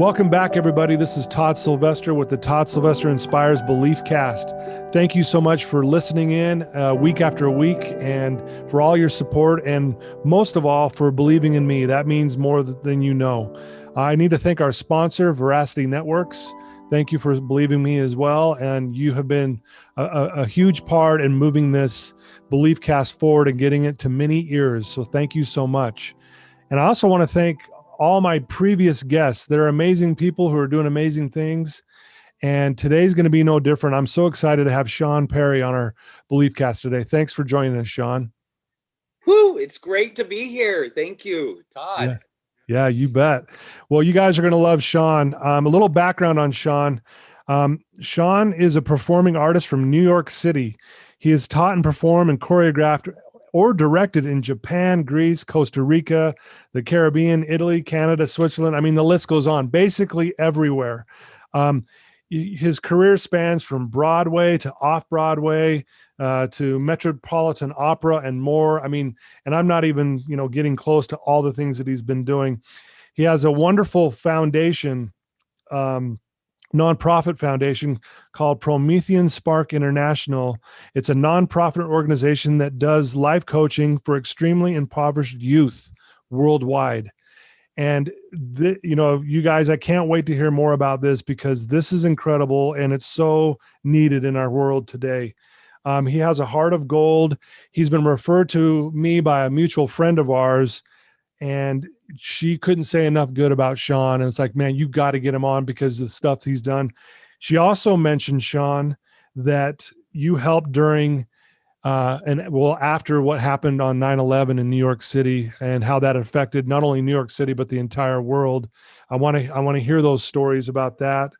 Welcome back, everybody. This is Todd Sylvester with the Todd Sylvester Inspires Belief Cast. Thank you so much for listening in week after week and for all your support, and most of all, for believing in me. That means more than you know. I need to thank our sponsor, Veracity Networks. Thank you for believing me as well. And you have been a huge part in moving this Belief Cast forward and getting it to many ears. So thank you so much. And I also want to thank all my previous guests. They're amazing people who are doing amazing things. And today's going to be no different. I'm so excited to have Shaun Parry on our Belief Cast today. Thanks for joining us, Shaun. Woo, it's great to be here. Thank you, Todd. Yeah, you bet. Well, you guys are going to love Shaun. A little background on Shaun. Shaun is a performing artist from New York City. He has taught and performed and choreographed or directed in Japan, Greece, Costa Rica, the Caribbean, Italy, Canada, Switzerland. I mean, the list goes on, basically everywhere. His career spans from Broadway to Off-Broadway to Metropolitan Opera and more. I mean, and I'm not even, getting close to all the things that he's been doing. He has a wonderful foundation, nonprofit foundation called Promethean Spark International. It's a nonprofit organization that does life coaching for extremely impoverished youth worldwide. And you guys, I can't wait to hear more about this because this is incredible and it's so needed in our world today. He has a heart of gold. He's been referred to me by a mutual friend of ours, and she couldn't say enough good about Shaun. And it's like, man, you got to get him on because of the stuff he's done. She also mentioned, Shaun, that you helped during after what happened on 9/11 in New York City and how that affected not only New York City, but the entire world. I want to hear those stories about that.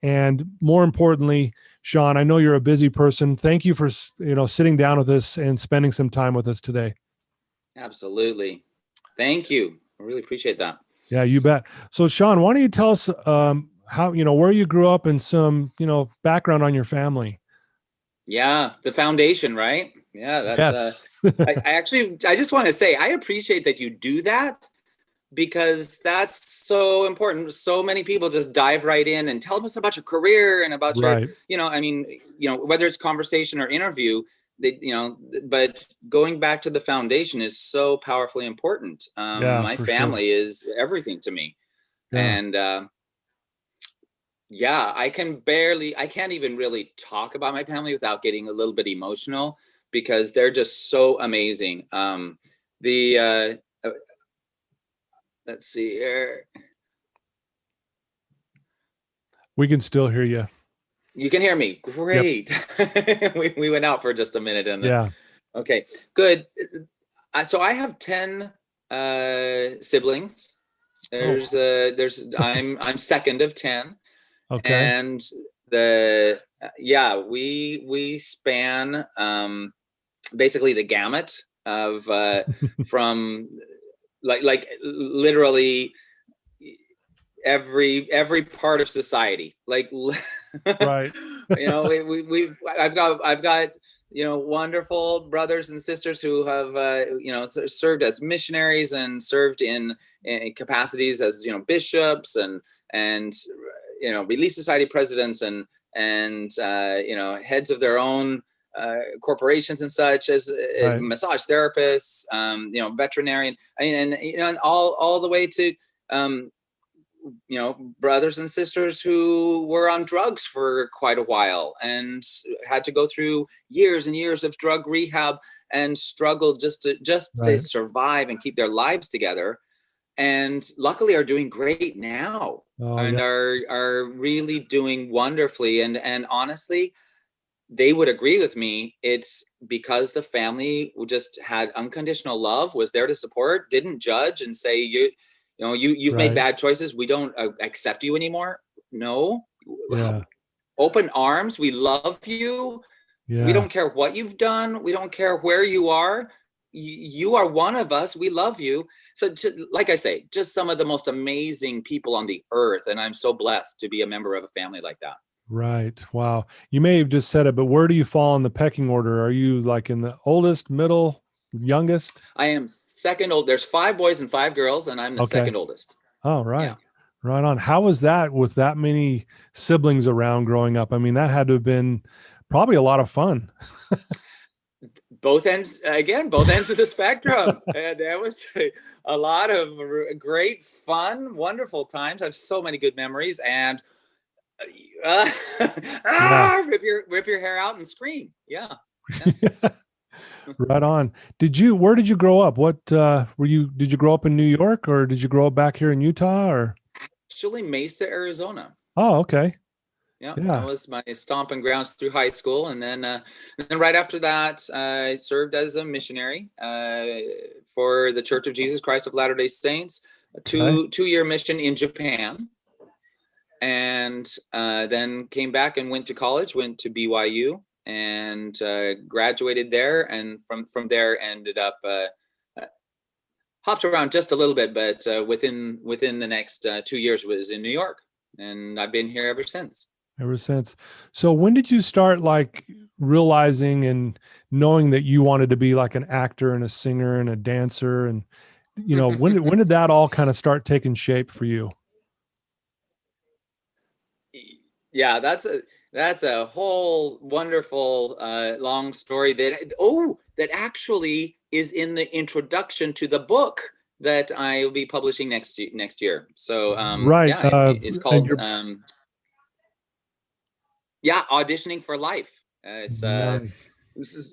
And more importantly, Shaun, I know you're a busy person. Thank you for, sitting down with us and spending some time with us today. Absolutely. Thank you. I really appreciate that. Yeah, you bet. So Shaun, why don't you tell us how, where you grew up and some, background on your family? Yeah, the foundation, right? Yeah, that's yes. I just want to say I appreciate that you do that because that's so important. So many people just dive right in and tell us about your career and about right. your, whether it's conversation or interview, but going back to the foundation is so powerfully important. My family is everything to me. Yeah. And I can't even really talk about my family without getting a little bit emotional because they're just so amazing. Let's see here. We can still hear you. You can hear me. Great. Yep. we went out for just a minute. Okay, good. So I have 10 siblings. I'm second of 10. Okay. And we span basically the gamut of from like literally every part of society. Like right. I've got wonderful brothers and sisters who have served as missionaries and served in capacities as bishops and Relief Society presidents and heads of their own corporations and such as right. massage therapists, veterinarian, and all the way to brothers and sisters who were on drugs for quite a while and had to go through years and years of drug rehab and struggled just to survive and keep their lives together. And luckily are doing great now are really doing wonderfully. And honestly, they would agree with me. It's because the family just had unconditional love, was there to support, didn't judge and say, you've made bad choices. We don't accept you anymore. No. Yeah. Open arms. We love you. Yeah. We don't care what you've done. We don't care where you are. You are one of us. We love you. So like I say, just some of the most amazing people on the earth. And I'm so blessed to be a member of a family like that. Right. Wow. You may have just said it, but where do you fall in the pecking order? Are you like in the oldest, middle, youngest? I am second old. There's 5 boys and 5 girls, and I'm the second oldest. Oh, right. Yeah. Right on. How was that with that many siblings around growing up? I mean, that had to have been probably a lot of fun. Both ends, again, both ends of the spectrum. And there was a lot of great fun, wonderful times. I have so many good memories, and Yeah. rip your hair out and scream. Yeah. Yeah. Right on. Where did you grow up? Did you grow up in New York, or did you grow up back here in Utah, or? Actually, Mesa, Arizona. Oh, okay. Yeah, that Yeah. was my stomping grounds through high school, and then right after that, I served as a missionary for the Church of Jesus Christ of Latter-day Saints, a Okay. two-year mission in Japan, and then came back and went to college, went to BYU, and graduated there, and from there ended up hopped around just a little bit, but within the next 2 years was in New York, and I've been here ever since. Ever since. So when did you start like realizing and knowing that you wanted to be like an actor and a singer and a dancer? And, when did that all kind of start taking shape for you? Yeah, that's a whole wonderful long story that actually is in the introduction to the book that I will be publishing next year. So Right. yeah, it's And called you're Auditioning for Life. It's nice. this is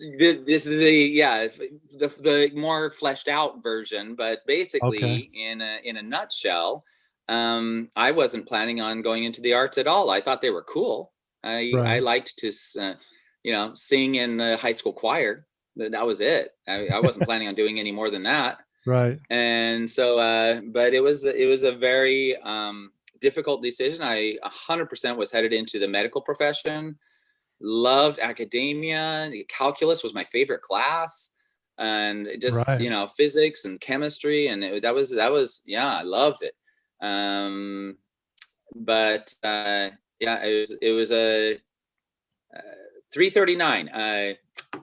the more fleshed out version, but Okay. basically in a nutshell, I wasn't planning on going into the arts at all. I thought they were cool. I Right. liked to sing in the high school choir. That was it. I wasn't planning on doing any more than that. Right. And so but it was a very difficult decision. I 100% was headed into the medical profession. Loved academia. Calculus was my favorite class, and just Right. physics and chemistry, and that was yeah, I loved it. Um, but yeah, it was a 339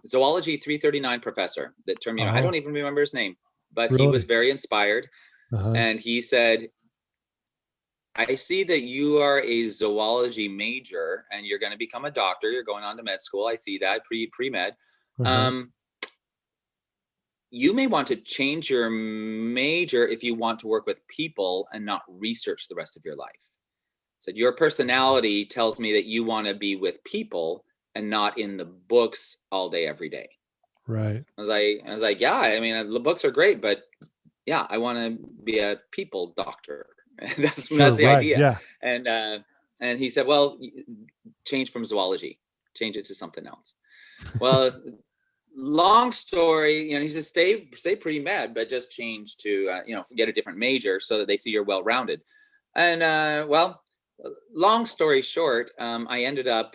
zoology 339 professor that turned me on. I Oh, don't even remember his name, but he was really? very inspired, Uh-huh. and he said, I see that you are a zoology major and you're going to become a doctor. You're going on to med school. I see that pre-med. Uh-huh. Um, you may want to change your major if you want to work with people and not research the rest of your life. So your personality tells me that you want to be with people and not in the books all day, every day. Right. I was like, yeah, I mean, the books are great, but yeah, I want to be a people doctor. that's Sure. the Right. idea. Yeah. And he said, well, change from zoology, change it to something else. Well, long story, he says, stay pre-med, but just change to get a different major so that they see you're well-rounded. And well, long story short, I ended up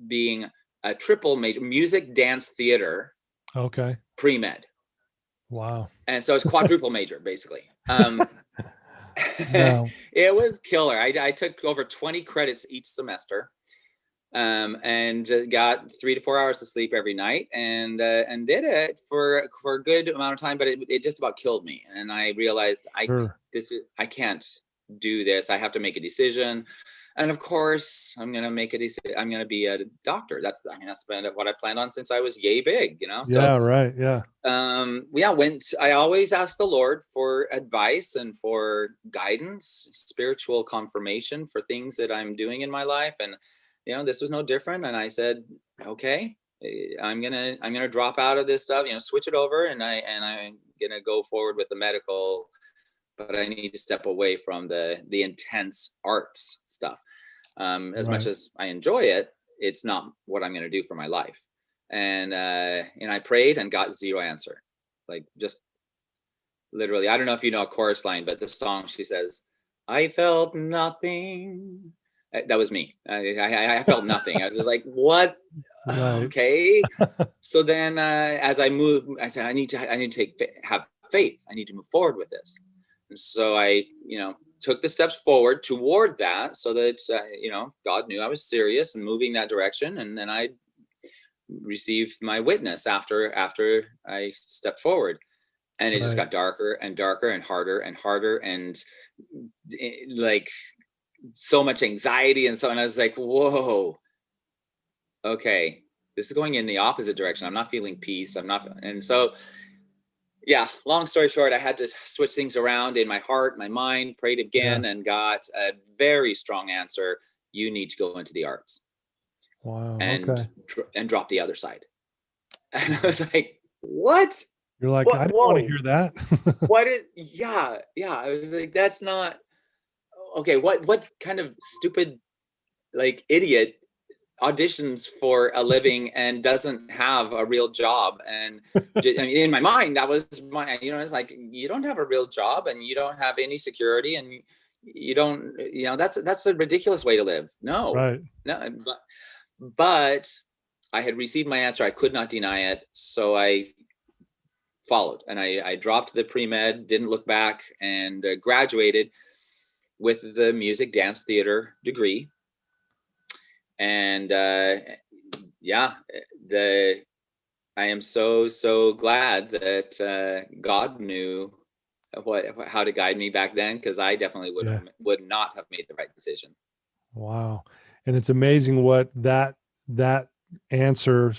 being a triple major, music, dance, theater, Okay. pre-med. Wow. And so it's quadruple major, basically. Yeah. It was killer. I took over 20 credits each semester, and got 3 to 4 hours of sleep every night, and did it for a good amount of time. But it just about killed me, and I realized Sure. I can't do this. I have to make a decision. And of course, I'm gonna make a decision. I'm gonna be a doctor. That's what I planned on since I was yay big, So Yeah. Right. Yeah. I always ask the Lord for advice and for guidance, spiritual confirmation for things that I'm doing in my life, and this was no different. And I said, okay, I'm gonna drop out of this stuff, switch it over, and I'm gonna go forward with the medical, but I need to step away from the intense arts stuff. As much Right. as I enjoy it, it's not what I'm going to do for my life. And I prayed and got zero answer. Like, just literally, I don't know if you know a chorus line, but the song, she says, I felt nothing. That was me. I felt nothing. I was just like, what? Right. Okay. So then as I moved, I said, I need to have faith. I need to move forward with this. And so I, took the steps forward toward that, so that, God knew I was serious and moving that direction. And then I received my witness after I stepped forward. And it just Right. got darker and darker and harder and harder, and like so much anxiety. And so, and I was like, whoa, okay, this is going in the opposite direction. I'm not feeling peace. I'm not. And so, yeah, long story short, I had to switch things around in my heart, my mind, prayed Yeah. again, and got a very strong answer. You need to go into the arts Wow. and Okay. drop the other side. And I was like, what? You're like, I What? didn't want to Whoa. hear that. What is, yeah, yeah. I was like, that's not, okay. What kind of stupid, like, idiot auditions for a living and doesn't have a real job? And I mean, in my mind, that was my, it's like, you don't have a real job and you don't have any security, and you don't, that's a ridiculous way to live. No, Right. no, but I had received my answer. I could not deny it. So I followed, and I dropped the pre-med, didn't look back, and graduated with the music dance theater degree. And yeah, I am so glad that God knew how to guide me back then, because I definitely Yeah. would not have made the right decision. Wow. And it's amazing what that answer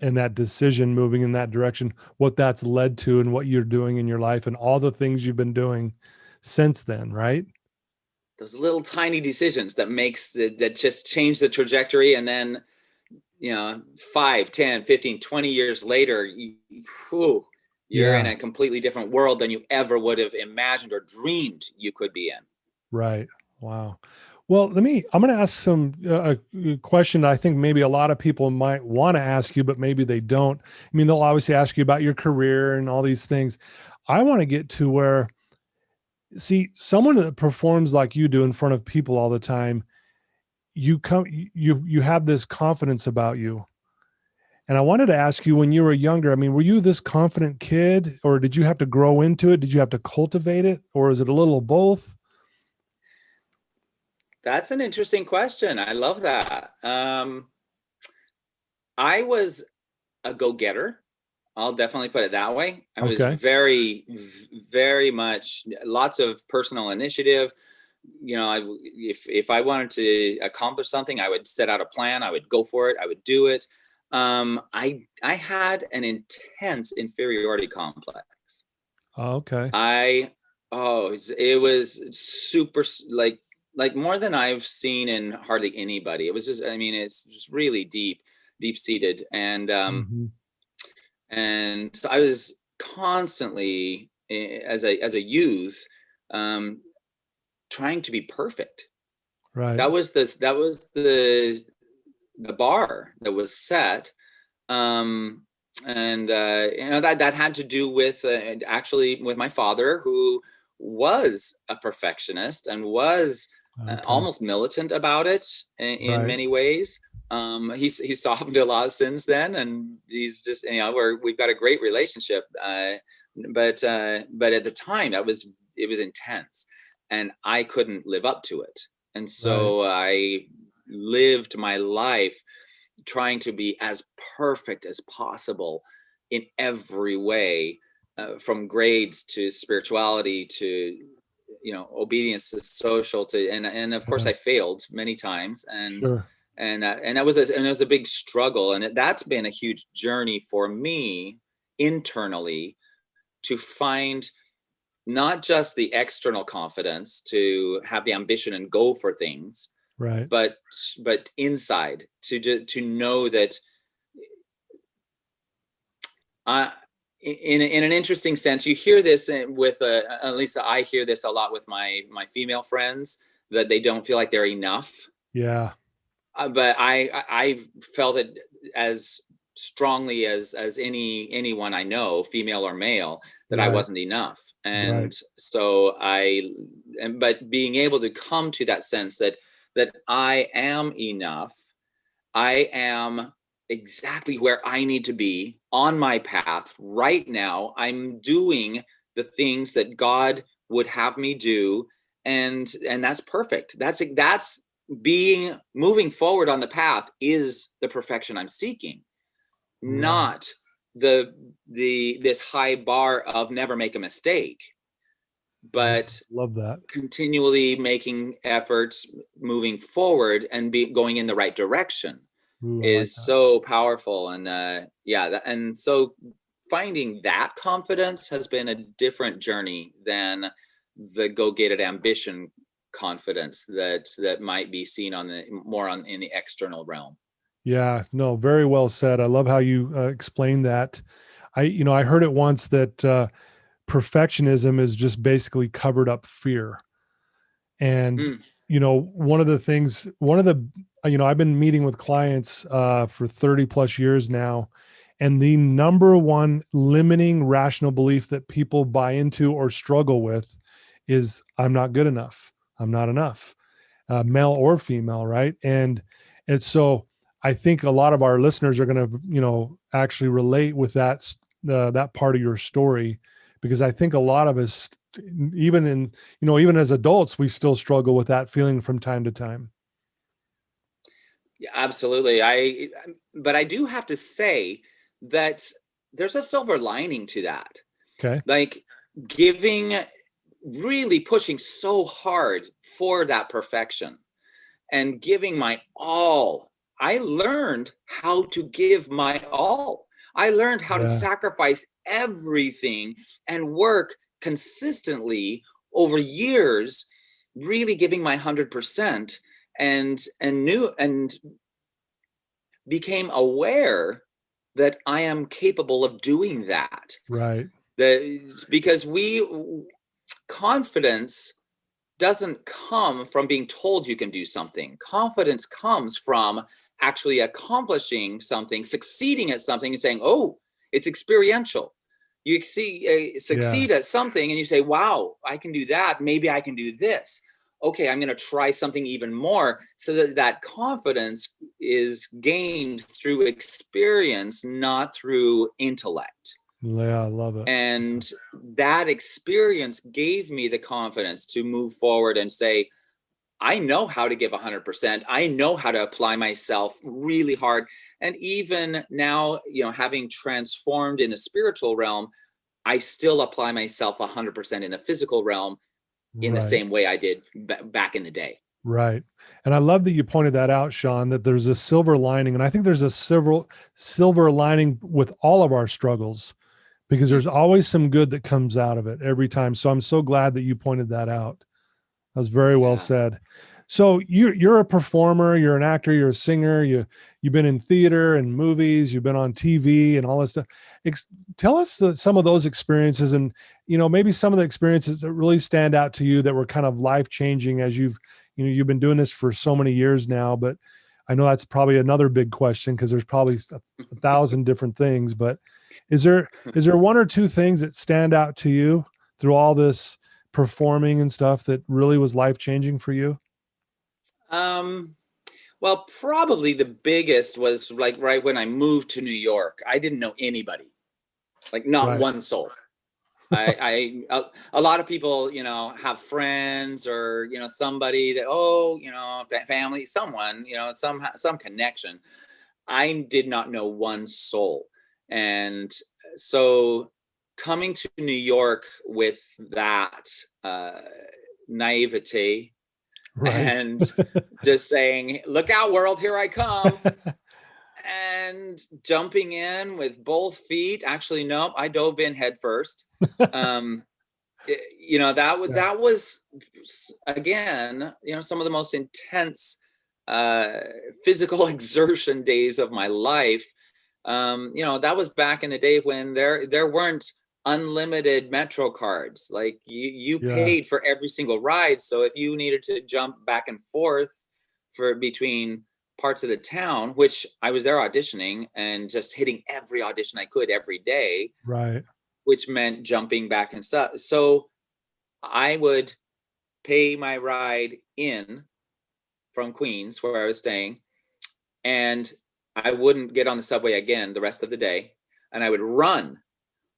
and that decision moving in that direction, what that's led to and what you're doing in your life and all the things you've been doing since then, right? Those little tiny decisions that just change the trajectory. And then, 5, 10, 15, 20 years later, you're in Yeah. a completely different world than you ever would have imagined or dreamed you could be in. Right. Wow. Well, I'm going to ask some a question I think maybe a lot of people might want to ask you, but maybe they don't. I mean, they'll obviously ask you about your career and all these things. I want to get to where, see, someone that performs like you do in front of people all the time, you have this confidence about you. And I wanted to ask you, when you were younger, I mean, were you this confident kid, or did you have to grow into it? Did you have to cultivate it, or is it a little of both? That's an interesting question. I love that. I was a go-getter. I'll definitely put it that way. I was Okay. very, very much lots of personal initiative. If I wanted to accomplish something, I would set out a plan. I would go for it. I would do it. I had an intense inferiority complex. Okay. It was super, like more than I've seen in hardly anybody. It was just, I mean, it's just really deep seated. Mhm. And so I was constantly, as a youth, trying to be perfect. Right. That was the bar that was set. And that had to do with actually with my father, who was a perfectionist and was Okay. almost militant about it in Right. many ways. He's softened a lot since then, and he's just, we've got a great relationship. But at the time, it was intense, and I couldn't live up to it, and Right. so I lived my life trying to be as perfect as possible in every way, from grades to spirituality to obedience to social, to and of course Yeah. I failed many times, Sure. and that was it was a big struggle, and that's been a huge journey for me internally, to find not just the external confidence to have the ambition and go for things, Right. but inside to know that in an interesting sense, you hear this with at least I hear this a lot with my female friends, that they don't feel like they're enough. Yeah. But I felt it as strongly as anyone I know, female or male, that I Right. wasn't enough. Right. And so but being able to come to that sense that I am enough, I am exactly where I need to be on my path right now. I'm doing the things that God would have me do, and that's perfect. That's being moving forward on the path is the perfection I'm seeking, Right. not this high bar of never make a mistake, but love that. Continually making efforts, moving forward, and going in the right direction. Ooh, is so powerful. And and so finding that confidence has been a different journey than the go get it ambition confidence that might be seen in the external realm. Yeah, no, very well said. I love how you explained that. I heard it once that perfectionism is just basically covered up fear. And one of the I've been meeting with clients for 30 plus years now, and the number one limiting rational belief that people buy into or struggle with is, I'm not good enough, I'm not enough, male or female, right? And so I think a lot of our listeners are going to actually relate with that part of your story, because I think a lot of us, even as adults, we still struggle with that feeling from time to time. Yeah, absolutely. But I do have to say that there's a silver lining to that. Okay. Like really pushing so hard for that perfection and giving my all. I learned how to give my all. I learned how to sacrifice everything and work consistently over years, really giving my 100%, and became aware that I am capable of doing that. Right. Because confidence doesn't come from being told you can do something. Confidence comes from actually accomplishing something, succeeding at something, and saying, oh, it's experiential. You succeed at something and you say, wow, I can do that. Maybe I can do this. Okay, I'm going to try something even more, so that confidence is gained through experience, not through intellect. Yeah, I love it. And that experience gave me the confidence to move forward and say, I know how to give 100%. I know how to apply myself really hard. And even now, having transformed in the spiritual realm, I still apply myself 100% in the physical realm in the same way I did back in the day. Right. And I love that you pointed that out, Shaun, that there's a silver lining. And I think there's a silver lining with all of our struggles, because there's always some good that comes out of it every time. So I'm so glad that you pointed that out. That was very well said. So you're a performer, you're an actor, you're a singer, you've been in theater and movies, you've been on TV and all this stuff. Tell us some of those experiences, and maybe some of the experiences that really stand out to you that were kind of life-changing, as you've been doing this for so many years now. But I know that's probably another big question, because there's probably 1,000 different things. But is there one or two things that stand out to you through all this performing and stuff that really was life-changing for you? Well, probably the biggest was like right when I moved to New York. I didn't know anybody, like not one soul. A lot of people, have friends or, somebody that, family, someone, some connection. I did not know one soul. And so coming to New York with that naivete, and just saying, look out, world, here I come. And jumping in with both feet. Actually, no, I dove in head first. That was again, some of the most intense physical exertion days of my life. That was back in the day when there weren't unlimited Metro cards. Like you paid for every single ride. So if you needed to jump back and forth between parts of the town, which I was there auditioning and just hitting every audition I could every day, right, which meant jumping back and stuff. So I would pay my ride in from Queens, where I was staying, and I wouldn't get on the subway again the rest of the day, and I would run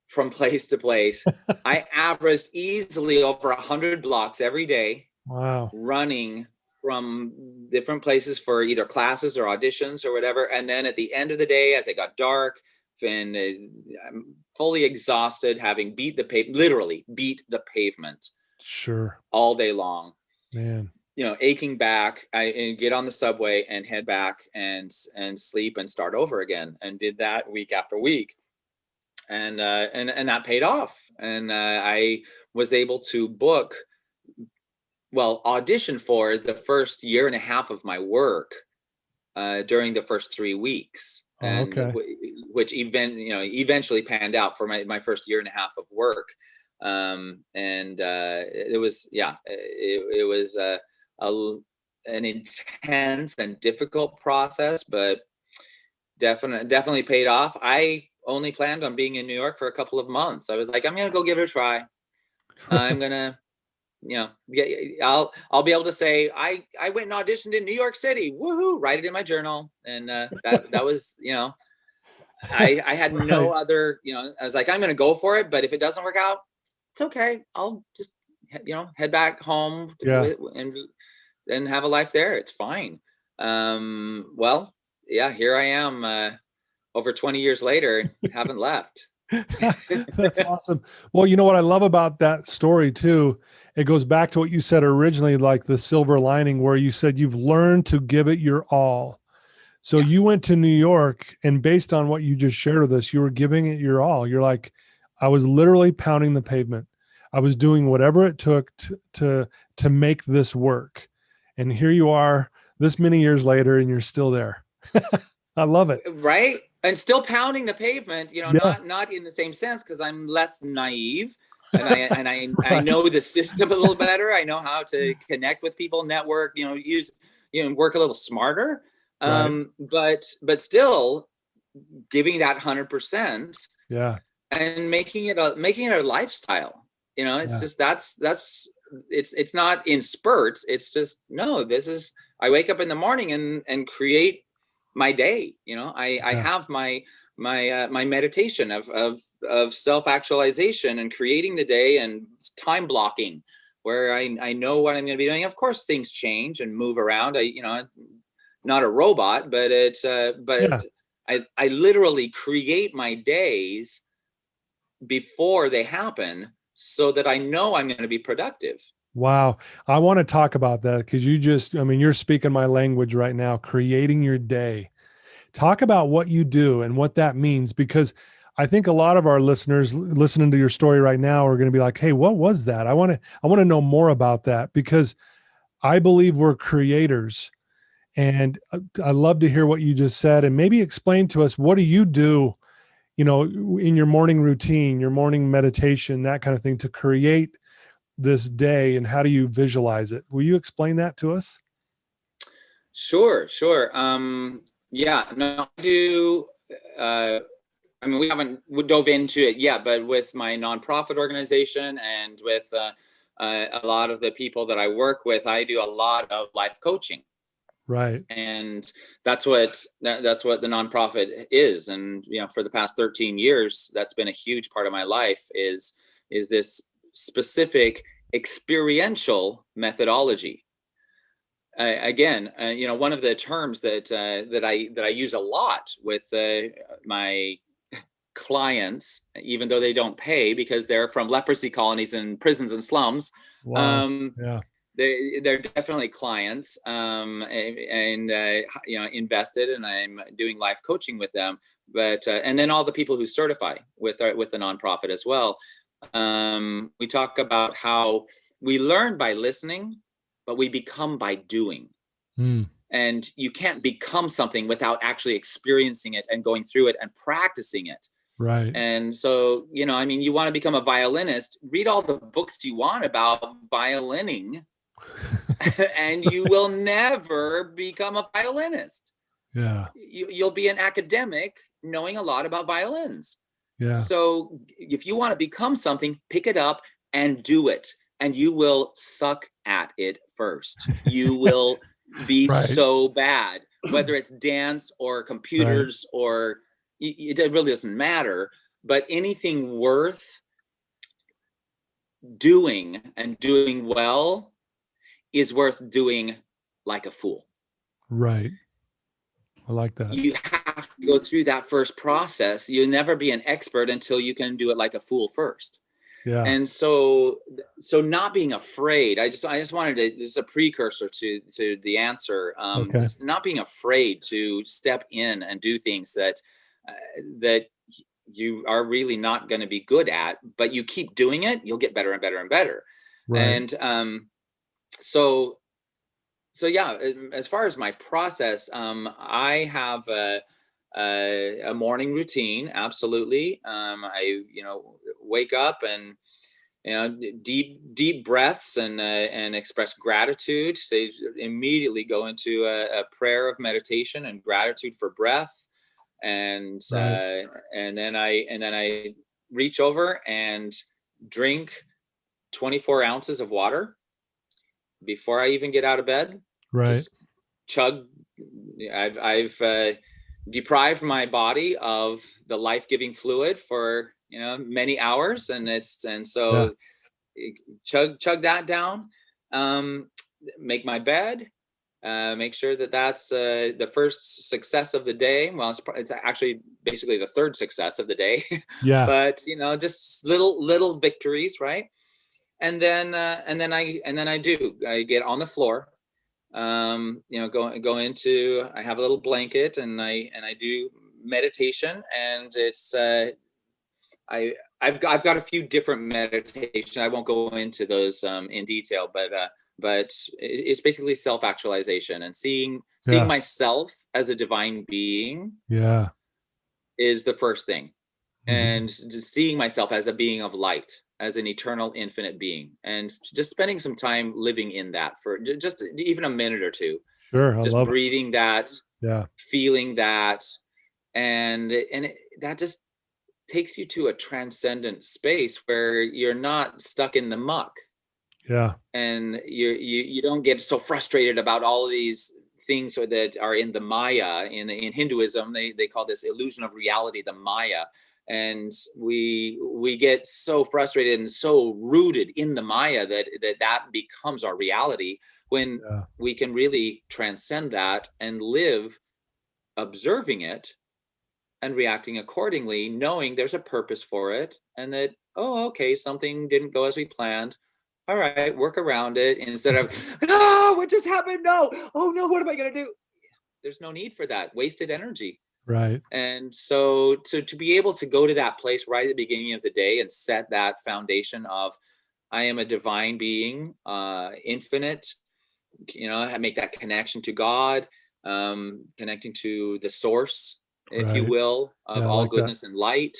from place to place. I averaged easily over 100 blocks every day. Wow. Running from different places for either classes or auditions or whatever. And then at the end of the day, as it got dark, and I'm fully exhausted, having literally beat the pavement Sure. all day long. Man. You know, aching back, I get on the subway and head back and sleep and start over again, and did that week after week, and that paid off, and I was able to audition for the first year and a half of my work during the first 3 weeks, and which eventually panned out for my first year and a half of work, it was an intense and difficult process, but definitely paid off. I only planned on being in New York for a couple of months. I was like, I'm gonna go give it a try. I'm gonna, I'll be able to say I went and auditioned in New York City. Woohoo! Write it in my journal, and that was, I had no other, I was like, I'm gonna go for it, but if it doesn't work out, it's okay. I'll just head back home and have a life there. It's fine. Here I am over 20 years later, haven't left. That's awesome. Well, you know what I love about that story too, it goes back to what you said originally, like the silver lining, where you said you've learned to give it your all. So you went to New York, and based on what you just shared with us, you were giving it your all. You're like, I was literally pounding the pavement. I was doing whatever it took to make this work. And here you are this many years later, and you're still there. I love it. Right. And still pounding the pavement, not in the same sense, because I'm less naive, and I I know the system a little better. I know how to connect with people, network, work a little smarter. But still giving that 100%. Yeah. And making it a lifestyle. It's just it's not in spurts. It's just, I wake up in the morning and create my day. I have my meditation of self-actualization and creating the day, and time blocking, where I know what I'm going to be doing. Of course, things change and move around. I'm not a robot, but I literally create my days before they happen, so that I know I'm going to be productive. Wow. I want to talk about that, because you're speaking my language right now, creating your day. Talk about what you do and what that means, because I think a lot of our listeners listening to your story right now are going to be like, hey, what was that? I want to know more about that, because I believe we're creators. And I love to hear what you just said, and maybe explain to us, what do you do, in your morning routine, your morning meditation, that kind of thing, to create this day, and how do you visualize it? Will you explain that to us? Sure. I do. We haven't dove into it yet, but with my nonprofit organization and with a lot of the people that I work with, I do a lot of life coaching. Right. And that's what the nonprofit is. And, for the past 13 years, that's been a huge part of my life, is this specific experiential methodology. One of the terms that I use a lot with my clients, even though they don't pay because they're from leprosy colonies and prisons and slums. Wow. They're definitely clients, invested, and I'm doing life coaching with them. But and then all the people who certify with the nonprofit as well. We talk about how we learn by listening, but we become by doing. And you can't become something without actually experiencing it and going through it and practicing it. Right. And so, you want to become a violinist, read all the books you want about violining, and you will never become a violinist. Yeah. You'll be an academic knowing a lot about violins. Yeah. So if you want to become something, pick it up and do it. And you will suck at it first. You will be so bad, whether it's dance or computers or it really doesn't matter. But anything worth doing and doing well is worth doing like a fool. Right. I like that. You to go through that first process. You'll never be an expert until you can do it like a fool first. Yeah. And so not being afraid, I just wanted to, this is a precursor to the answer. Okay. Not being afraid to step in and do things that you are really not going to be good at, but you keep doing it, you'll get better and better and better. Right. And so yeah, as far as my process, I have a morning routine. Absolutely. I, wake up and, deep breaths and express gratitude. So immediately go into a prayer of meditation and gratitude for breath. And, right. and then I reach over and drink 24 ounces of water before I even get out of bed. Right. Just chug. I've deprived my body of the life-giving fluid for many hours, and so chug that down. Make my bed. Make sure that's the first success of the day. Well, it's actually basically the third success of the day. Yeah. But just little victories, right? And then I get on the floor. Go into, I have a little blanket and I do meditation, and it's I've got a few different meditations. I won't go into those in detail, but it's basically self-actualization and seeing myself as a divine being. Yeah, is the first thing. And just seeing myself as a being of light, as an eternal, infinite being, and just spending some time living in that for just even a minute or two. Sure, just breathing that, feeling that, and that just takes you to a transcendent space where you're not stuck in the muck. Yeah, and you don't get so frustrated about all of these things that are in the Maya. In Hinduism, they call this illusion of reality the Maya. And we get so frustrated and so rooted in the Maya that becomes our reality, when we can really transcend that and live observing it and reacting accordingly, knowing there's a purpose for it, and that, oh, okay, something didn't go as we planned. All right, work around it, instead of, what just happened? No, oh no, what am I going to do? There's no need for that wasted energy. Right. And so to be able to go to that place right at the beginning of the day and set that foundation of, I am a divine being, infinite, make that connection to God, connecting to the source, if you will, of all goodness and light.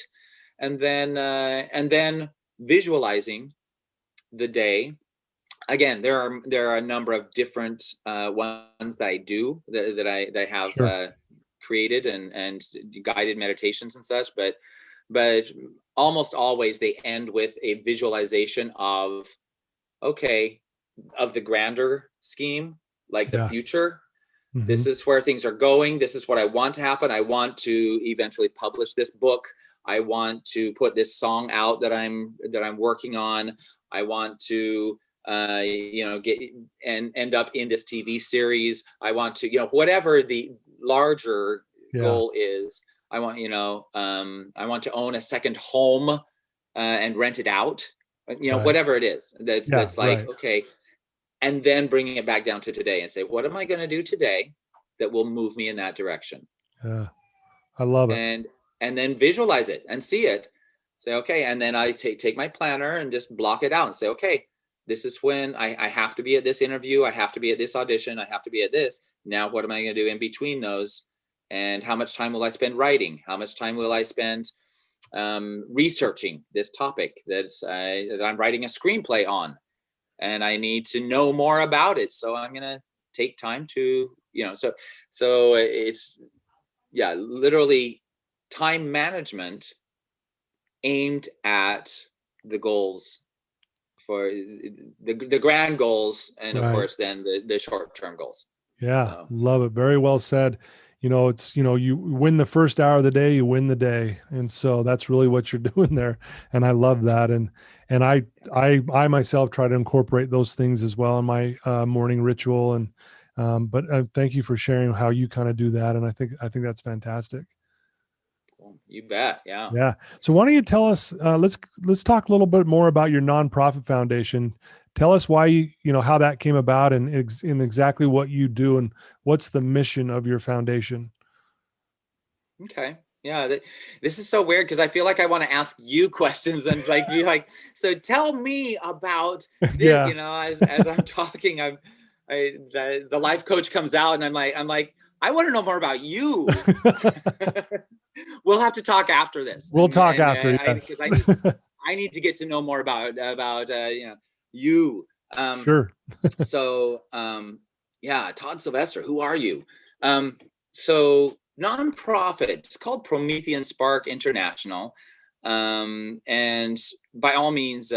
And then visualizing the day. Again, there are a number of different ones that I do that I have created and guided meditations and such, but almost always they end with a visualization of the grander scheme, like the future. This is where things are going. This is what I want to happen. I want to eventually publish this book. I want to put this song out that I'm working on. I want to get and end up in this TV series. I want to, whatever the larger goal is. I want to own a second home and rent it out. Whatever it is. That's like, okay. And then bringing it back down to today and say, what am I going to do today that will move me in that direction? Yeah, I love it. And then visualize it and see it. Say, okay. And then I take my planner and just block it out and say, okay, this is when I have to be at this interview. I have to be at this audition. I have to be at this. Now, what am I going to do in between those? And how much time will I spend writing? How much time will I spend researching this topic that I'm writing a screenplay on? And I need to know more about it. So I'm going to take time to, so it's, literally time management aimed at the goals, for the grand goals, and of course then the short-term goals. Yeah. Love it. Very well said. It's, you win the first hour of the day, you win the day. And so that's really what you're doing there. And I love that. And I myself try to incorporate those things as well in my morning ritual. And But thank you for sharing how you kind of do that. And I think that's fantastic. Cool. You bet. Yeah. Yeah. So why don't you tell us, let's talk a little bit more about your nonprofit foundation. Tell us why how that came about and exactly what you do and what's the mission of your foundation. Okay. Yeah. This is so weird because I feel like I want to ask you questions and like be like, so tell me about this, Yeah. as I'm talking, the life coach comes out and I'm like, I want to know more about you. We'll have to talk after this. We'll talk after, yes. Because I need to get to know more about you. Sure. So yeah, Todd Sylvester, who are you? So nonprofit, it's called Promethean Spark International. And by all means,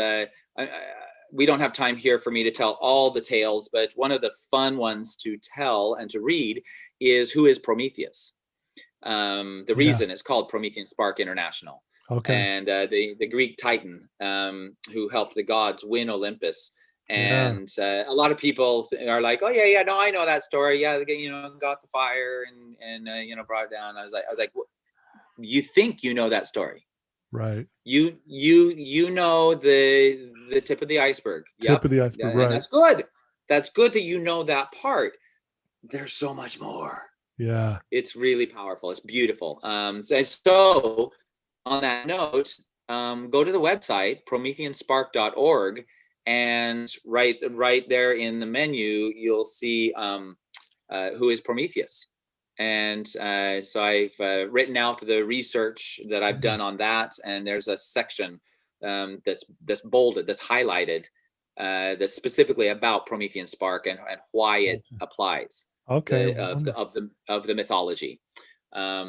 we don't have time here for me to tell all the tales, but one of the fun ones to tell and to read is who is Prometheus. The reason it's called Promethean Spark International. Okay. And the Greek Titan who helped the gods win Olympus. And a lot of people are like, oh yeah, no, I know that story. Yeah, got the fire and brought it down. I was like, well, you think you know that story, right? You know the tip of the iceberg. Tip of the iceberg, right? And that's good. That's good that you know that part. There's so much more. Yeah, it's really powerful. It's beautiful. So on that note, go to the website prometheanspark.org. And right there in the menu, you'll see who is Prometheus. And so I've written out the research that I've done on that. And there's a section that's bolded, that's highlighted, that's specifically about Promethean Spark and why it applies. Okay. Of the mythology.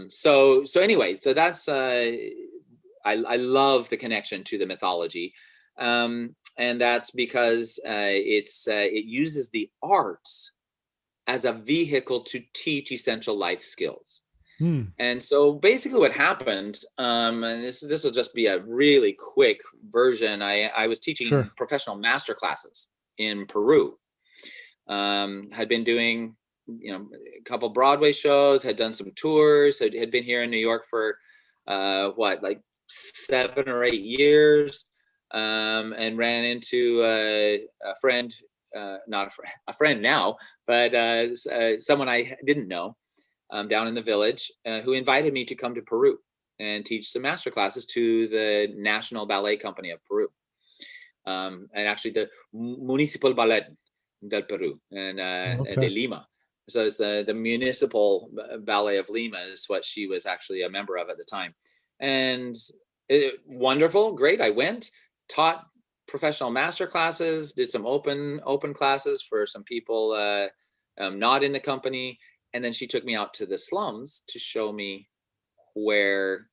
So anyway, so that's I love the connection to the mythology. And that's because it uses the arts as a vehicle to teach essential life skills. And so basically what happened, and this will just be a really quick version. I was teaching professional master classes in Peru. Had been doing a couple Broadway shows, had done some tours, had been here in New York for 7 or 8 years. And ran into a friend, not a friend now, but someone I didn't know down in the village who invited me to come to Peru and teach some master classes to the National Ballet Company of Peru. And actually the Municipal Ballet del Peru and de Lima. So it's the Municipal Ballet of Lima is what she was actually a member of at the time. And wonderful, great. I went, taught professional master classes, did some open classes for some people not in the company, and then she took me out to the slums to show me where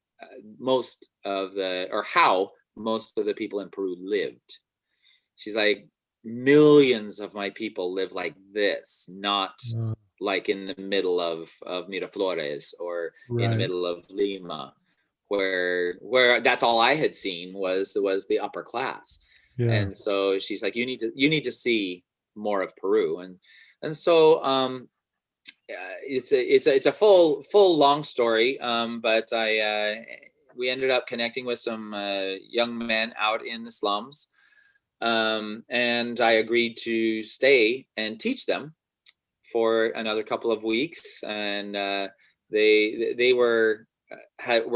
how most of the people in Peru lived. She's like, millions of my people live like this, not like in the middle of Miraflores or in the middle of Lima, where that's all I had seen was the upper class. And so she's like, you need to see more of Peru. And so it's a full long story, but we ended up connecting with some young men out in the slums, and I agreed to stay and teach them for another couple of weeks. And they were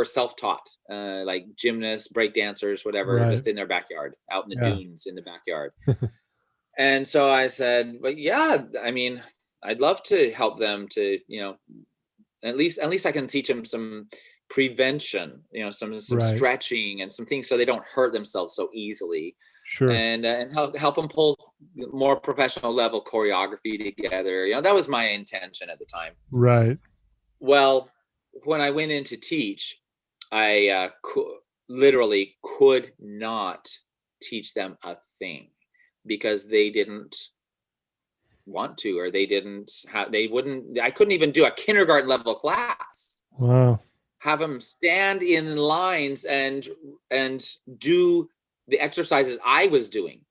self-taught, like gymnasts, break dancers, whatever, just in their backyard, out in the dunes in the backyard. And so I said, but yeah, I mean, I'd love to help them to, at least I can teach them some prevention, some stretching and some things so they don't hurt themselves so easily. And help them pull more professional level choreography together. That was my intention at the time. Well, when I went in to teach, I literally could not teach them a thing because they didn't want to, or I couldn't even do a kindergarten level class. Have them stand in lines and do the exercises I was doing.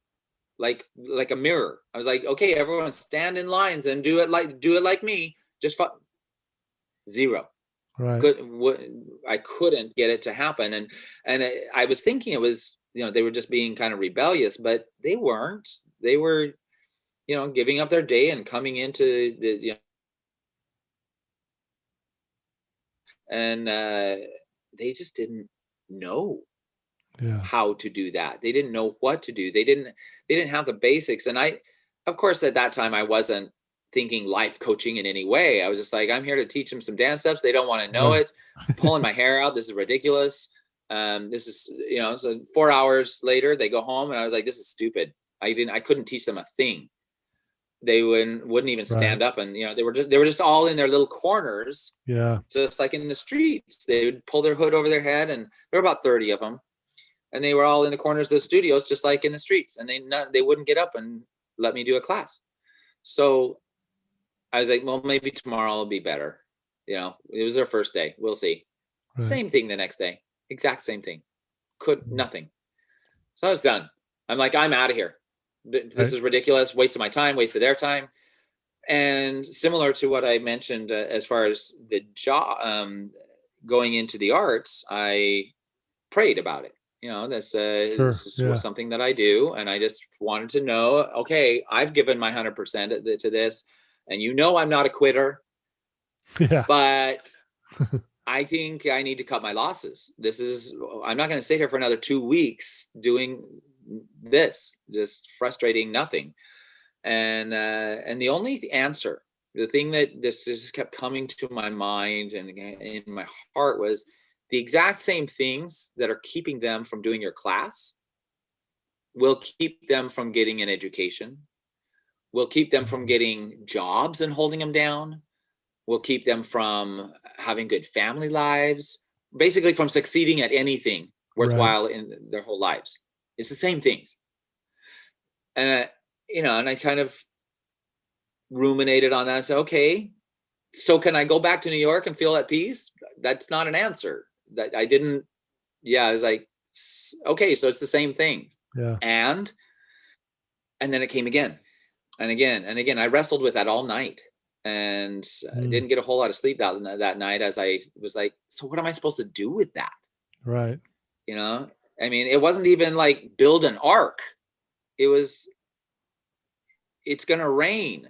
like a mirror. I was like, okay, everyone stand in lines and do it like me. Just zero. Right. I couldn't get it to happen. And I was thinking it was, they were just being kind of rebellious, but they weren't. They were, giving up their day and coming into the, and they just didn't know how to do that. They didn't know what to do. They didn't have the basics. And of course, at that time, I wasn't thinking life coaching in any way. I was just like, I'm here to teach them some dance steps. They don't want to know it. I'm pulling my hair out. This is ridiculous. This is, so 4 hours later, they go home and I was like, this is stupid. I couldn't teach them a thing. They wouldn't even stand up, and they were just all in their little corners. Yeah. Just like in the streets, they would pull their hood over their head, and there were about 30 of them, and they were all in the corners of the studios, just like in the streets, and they wouldn't get up and let me do a class. So I was like, well, maybe tomorrow will be better. It was their first day. We'll see. Right. Same thing the next day. Exact same thing. Nothing. So I was done. I'm like, I'm out of here. This is ridiculous. Waste of my time, waste of their time. And similar to what I mentioned as far as the job, going into the arts, I prayed about it. This was something that I do. And I just wanted to know, okay, I've given my 100% to this. And I'm not a quitter. Yeah. But I think I need to cut my losses. I'm not going to sit here for another 2 weeks doing this, just frustrating nothing. And the only answer, the thing that this just kept coming to my mind and in my heart, was the exact same things that are keeping them from doing your class will keep them from getting an education, will keep them from getting jobs and holding them down, will keep them from having good family lives, basically from succeeding at anything worthwhile in their whole lives. It's the same things. And, and I kind of ruminated on that and said, okay, so can I go back to New York and feel at peace? That's not an answer. That I didn't. Yeah, I was like, okay, so it's the same thing. Yeah. And then it came again and again and again. I wrestled with that all night, and I didn't get a whole lot of sleep that night, as I was like, so what am I supposed to do with that? Right. I mean, it wasn't even like build an ark. It's going to rain.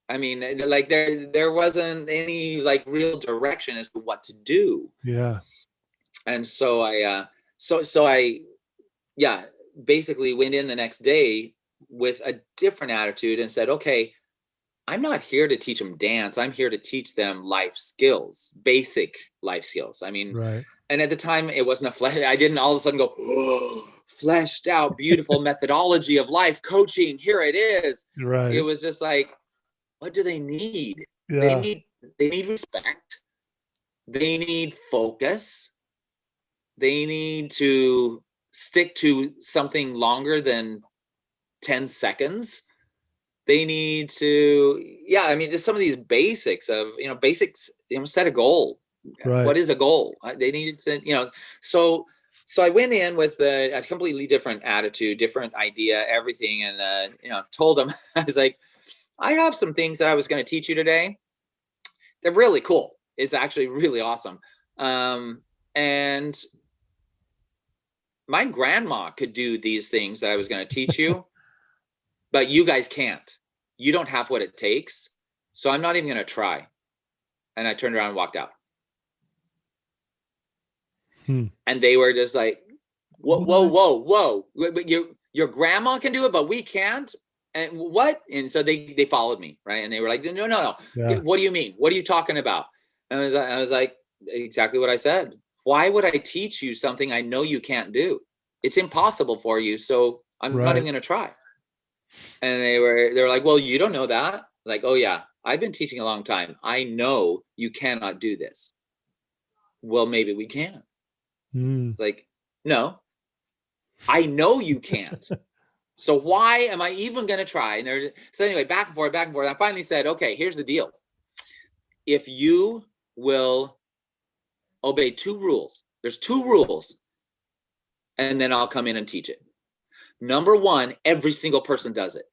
I mean, like there wasn't any like real direction as to what to do. Yeah. And so I basically went in the next day with a different attitude and said, okay, I'm not here to teach them dance. I'm here to teach them life skills, basic life skills. I mean, right. And at the time it wasn't I didn't all of a sudden go, oh, fleshed out, beautiful methodology of life coaching. Here it is. Right. It was just like, what do they need? Yeah. They need respect. They need focus. They need to stick to something longer than 10 seconds. They need to, just some of these basics of, set a goal. Right. What is a goal? They needed to, so I went in with a completely different attitude, different idea, everything. And, told them, I was like, I have some things that I was going to teach you today. They're really cool. It's actually really awesome. And my grandma could do these things that I was going to teach you, but you guys can't. You don't have what it takes. So I'm not even going to try. And I turned around and walked out. And they were just like, whoa. But your grandma can do it, but we can't. And what? And so they followed me, right? And they were like, no. Yeah. What do you mean? What are you talking about? And I was like, exactly what I said. Why would I teach you something I know you can't do? It's impossible for you. So I'm not even going to try. And they were like, well, you don't know that. Like, oh yeah, I've been teaching a long time. I know you cannot do this. Well, maybe we can. Like, no, I know you can't. So why am I even going to try? And so anyway, back and forth. I finally said, okay, here's the deal. If you will obey 2 rules, there's 2 rules, and then I'll come in and teach it. Number one, every single person does it.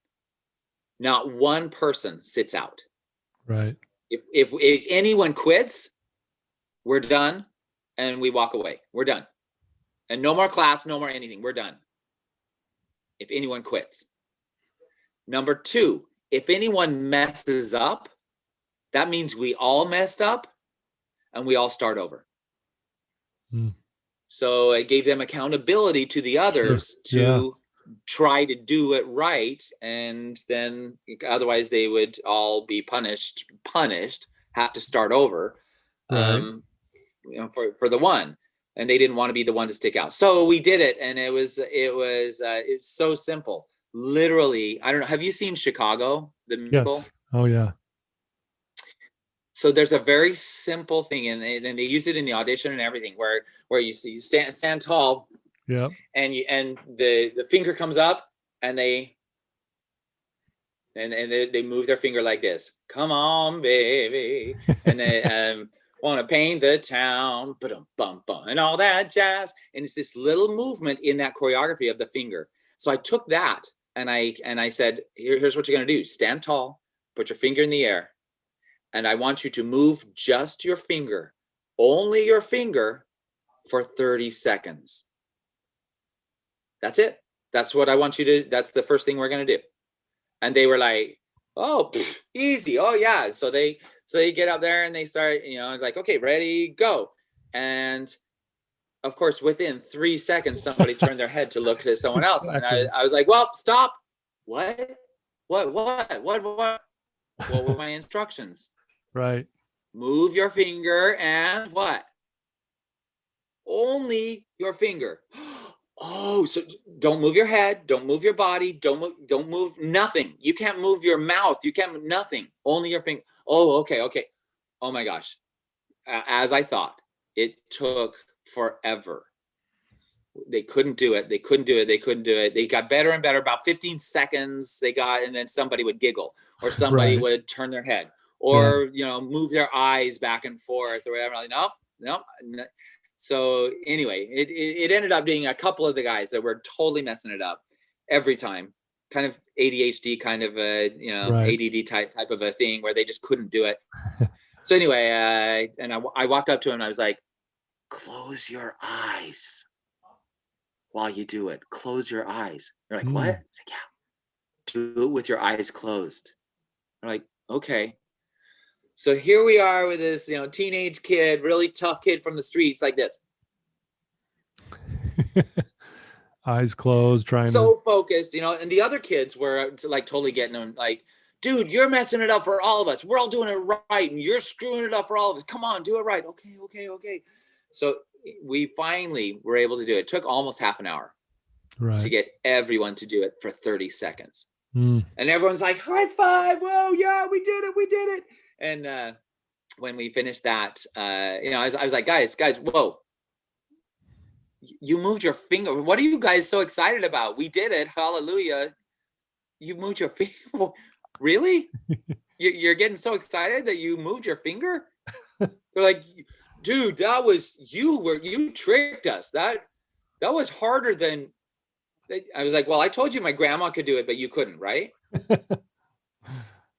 Not one person sits out. Right. If anyone quits, we're done, and we walk away. We're done. And no more class, no more anything. We're done. If anyone quits. Number two, if anyone messes up, that means we all messed up and we all start over. So it gave them accountability to the others to try to do it right. And then otherwise they would all be punished, have to start over, you know, for the one. And they didn't want to be the one to stick out. So we did it. And it's so simple. Literally, I don't know. Have you seen Chicago, the musical? Yes. Oh yeah. So there's a very simple thing, and they use it in the audition and everything, where you stand tall, and the finger comes up, and they move their finger like this. Come on, baby, and they want to paint the town, and all that jazz. And it's this little movement in that choreography of the finger. So I took that and I said, here's what you're gonna do: stand tall, put your finger in the air. And I want you to move just your finger, only your finger, for 30 seconds. That's it. That's what I want you to, that's the first thing we're going to do. And they were like, oh, easy. Oh yeah. So they get up there and they start, you know, like, okay, ready, go. And of course, within 3 seconds, somebody turned their head to look to someone else. And I was like, well, stop. What? What were my instructions? Right. Move your finger and what? Only your finger. Oh, so don't move your head, don't move your body, don't move nothing. You can't move your mouth, you can't nothing. Only your finger. Oh, okay. Oh my gosh. As I thought, it took forever. They couldn't do it. They couldn't do it. They got better and better. About 15 seconds they got, and then somebody would giggle, or somebody would turn their head, or you know, move their eyes back and forth or whatever. Like, nope. So anyway, it ended up being a couple of the guys that were totally messing it up every time. Kind of ADHD, kind of a, you know, ADD type of a thing where they just couldn't do it. So anyway, I walked up to him and I was like, close your eyes while you do it. Close your eyes. They're like, what? I was like, yeah. Do it with your eyes closed. They're like, okay. So here we are with this, you know, teenage kid, really tough kid from the streets, like this. Eyes closed, trying so focused, you know, and the other kids were like totally getting them, like, dude, you're messing it up for all of us. We're all doing it right, and you're screwing it up for all of us. Come on, do it right. Okay. So we finally were able to do it. It took almost half an hour to get everyone to do it for 30 seconds. And everyone's like, high five. Whoa, yeah, we did it. And when we finished that, you know, I was like, guys, whoa. You moved your finger. What are you guys so excited about? We did it. Hallelujah. You moved your finger. Really? You're getting so excited that you moved your finger? They're like, dude, that was you tricked us. That was harder than. I was like, well, I told you my grandma could do it, but you couldn't, right?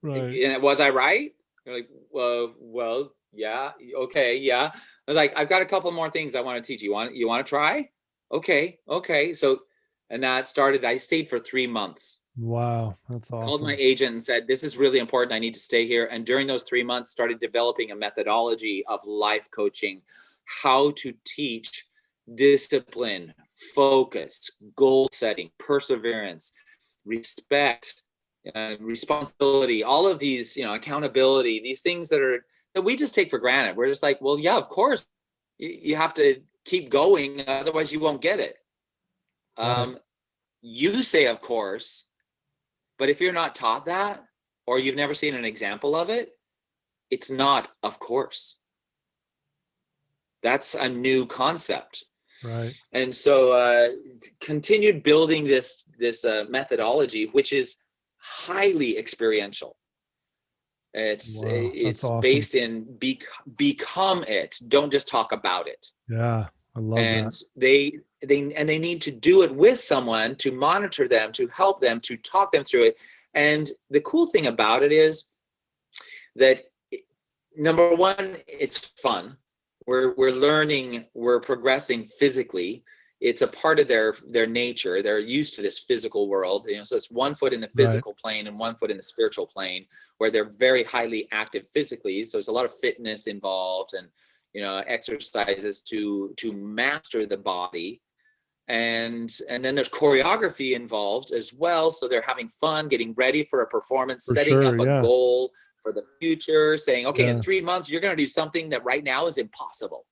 Right. And was I right? They're like, well, yeah, okay, yeah. I was like, I've got a couple more things I want to teach you. You want to try? Okay. So, and that started. I stayed for 3 months. Wow, that's awesome. Called my agent and said, this is really important. I need to stay here. And during those 3 months, started developing a methodology of life coaching, how to teach discipline, focus, goal setting, perseverance, respect, responsibility, all of these, you know, accountability, these things that we just take for granted. We're just like, well, yeah, of course, you have to keep going, otherwise you won't get it. You say, of course, but if you're not taught that, or you've never seen an example of it, it's not, of course. That's a new concept. Right. And so continued building this methodology, which is highly experiential. It's awesome. Based in become it. Don't just talk about it. Yeah, I love and that. And they need to do it with someone to monitor them, to help them, to talk them through it. And the cool thing about it is that, number one, it's fun. We're learning, we're progressing physically. It's a part of their nature. They're used to this physical world, so it's 1 foot in the physical plane and 1 foot in the spiritual plane, where they're very highly active physically. So there's a lot of fitness involved, and exercises to master the body. And then there's choreography involved as well. So they're having fun, getting ready for a performance, setting up a goal for the future, saying, okay, in 3 months, you're going to do something that right now is impossible.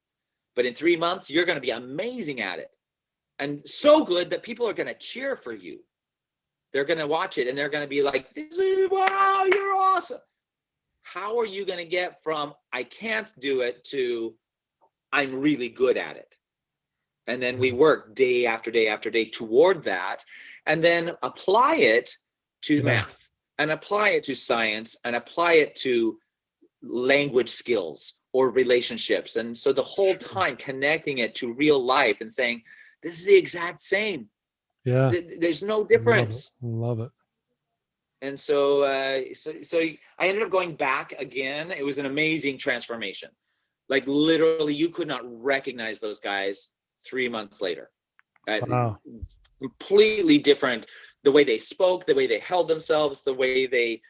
But in 3 months, you're going to be amazing at it. And so good that people are going to cheer for you. They're going to watch it and they're going to be like, wow, you're awesome. How are you going to get from I can't do it to I'm really good at it? And then we work day after day after day toward that, and then apply it to math, and apply it to science, and apply it to language skills or relationships. And so the whole time connecting it to real life and saying, this is the exact same. Yeah. There's no difference. Love it. And so I ended up going back again. It was an amazing transformation. Like literally you could not recognize those guys 3 months later. Wow. Completely different, the way they spoke, the way they held themselves, the way they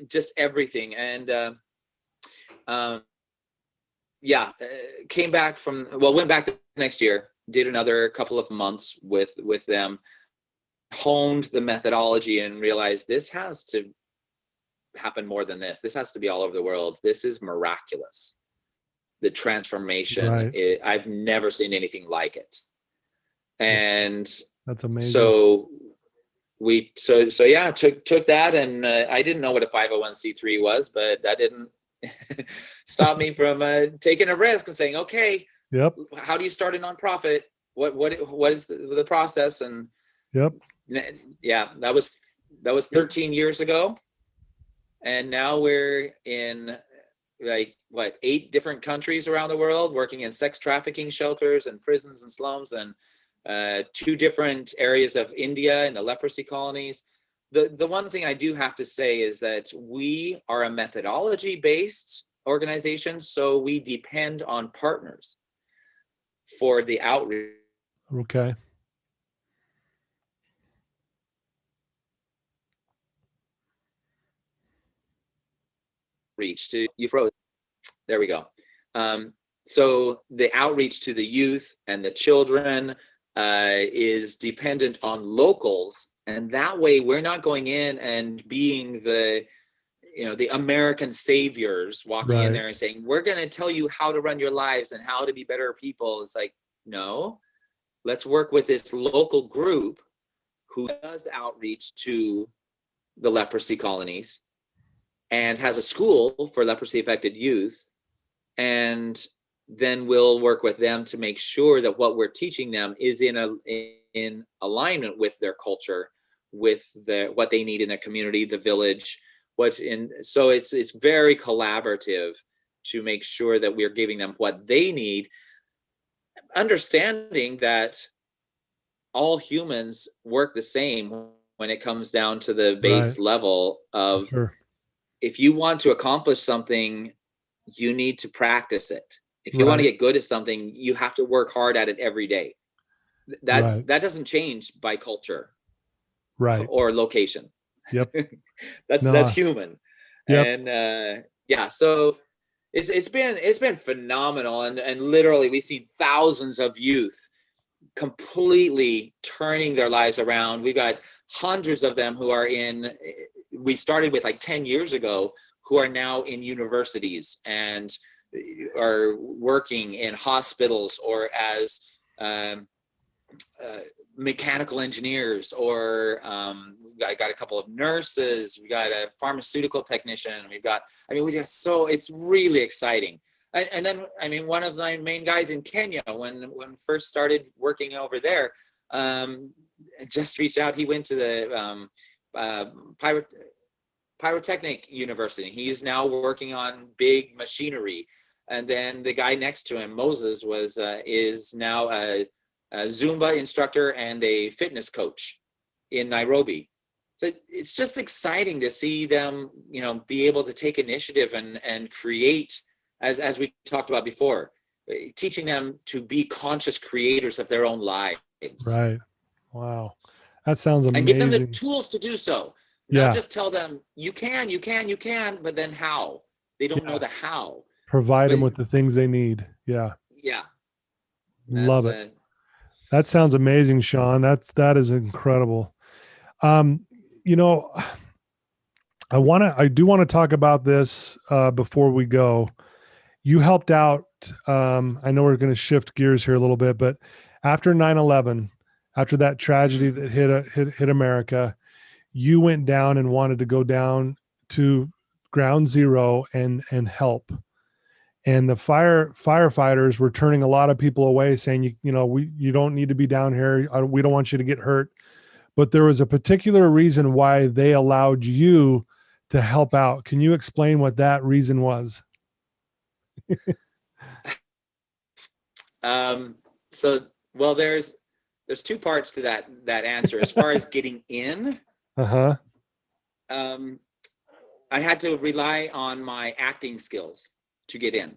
just everything. And came back went back the next year, did another couple of months with them, honed the methodology and realized this has to happen more than this. This has to be all over the world. This is miraculous. The transformation, I've never seen anything like it. And that's amazing. So took that, and I didn't know what a 501c3 was, but that didn't stop me from taking a risk and saying, okay, how do you start a nonprofit? What is the process? And that was 13 years ago, and now we're in 8 different countries around the world, working in sex trafficking shelters and prisons and slums, and 2 different areas of India in the leprosy colonies. The one thing I do have to say is that we are a methodology-based organization, so we depend on partners for the outreach. Okay. You froze. There we go. So the outreach to the youth and the children is dependent on locals, and that way we're not going in and being the American saviors walking in there and saying, we're going to tell you how to run your lives and how to be better people. It's like, no, let's work with this local group who does outreach to the leprosy colonies and has a school for leprosy affected youth. And then we'll work with them to make sure that what we're teaching them is in alignment with their culture, with what they need in their community, the village, so it's very collaborative to make sure that we're giving them what they need, understanding that all humans work the same when it comes down to the base level of if you want to accomplish something, you need to practice it. If you want to get good at something, you have to work hard at it every day. That doesn't change by culture or location. That's human. And so it's been phenomenal, and literally we've seen thousands of youth completely turning their lives around. We've got hundreds of them who are we started with 10 years ago, who are now in universities and are working in hospitals or as mechanical engineers, or I got a couple of nurses, we got a pharmaceutical technician, it's really exciting. And then, one of my main guys in Kenya, when first started working over there, just reached out. He went to the Pyrotechnic University. He's now working on big machinery. And then the guy next to him, Moses, is now a Zumba instructor and a fitness coach in Nairobi. So it's just exciting to see them, you know, be able to take initiative and create, as we talked about before, teaching them to be conscious creators of their own lives. Right. Wow. That sounds amazing. And give them the tools to do so. Yeah. Not just tell them you can, but then how? They don't know the how. Provide them with the things they need. Yeah. Yeah. Love it. That sounds amazing, Shaun. That is incredible. You know, I do want to talk about this before we go. You helped out. I know we're going to shift gears here a little bit, but after 9/11, after that tragedy that hit America, you went down and wanted to go down to ground zero and help. And the firefighters were turning a lot of people away, saying, you don't need to be down here. We don't want you to get hurt. But there was a particular reason why they allowed you to help out. Can you explain what that reason was? Well, there's two parts to that answer. As far as getting in, I had to rely on my acting skills to get in.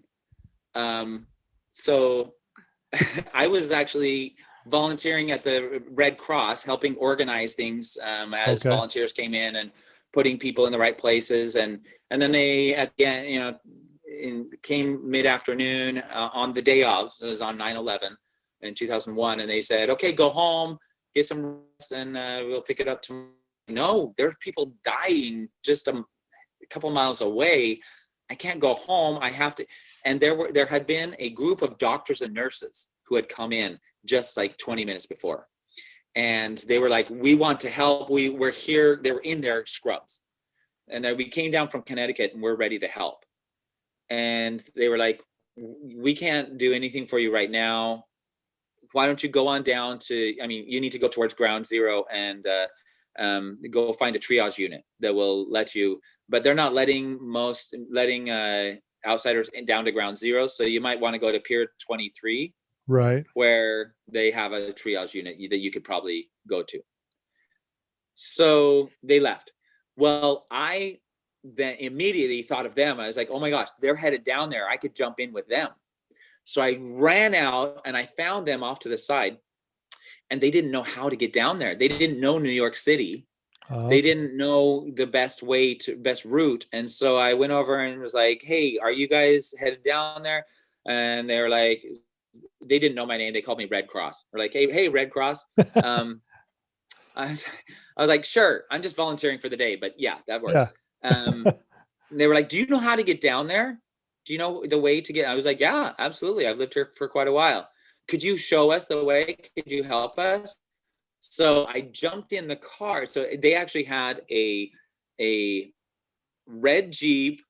So I was actually volunteering at the Red Cross, helping organize things as volunteers came in and putting people in the right places. And then they, at the end, came mid-afternoon on the day of, it was on 9/11 in 2001. And they said, okay, go home, get some rest, and we'll pick it up tomorrow. No, there's people dying just a couple miles away. I can't go home. I have to. And there had been a group of doctors and nurses who had come in just like 20 minutes before. And they were like, we want to help. We're here. They were in their scrubs. And then we came down from Connecticut and we're ready to help. And they were like, we can't do anything for you right now. Why don't you go on down to, you need to go towards ground zero and go find a triage unit that will let you, but they're not letting outsiders down to ground zero. So you might want to go to Pier 23, right, where they have a triage unit that you could probably go to. So they left. Well, I then immediately thought of them. I was like, oh my gosh, they're headed down there. I could jump in with them. So I ran out and I found them off to the side, and they didn't know how to get down there. They didn't know New York City. They didn't know the best route. And so I went over and was like, hey, are you guys headed down there? And they were like, they didn't know my name. They called me Red Cross. They're like, hey, Red Cross. I was like, sure, I'm just volunteering for the day, but yeah, that works. Yeah. They were like, do you know how to get down there? Do you know the way to get? I was like, yeah, absolutely. I've lived here for quite a while. Could you show us the way? Could you help us? So I jumped in the car. So they actually had a red Jeep,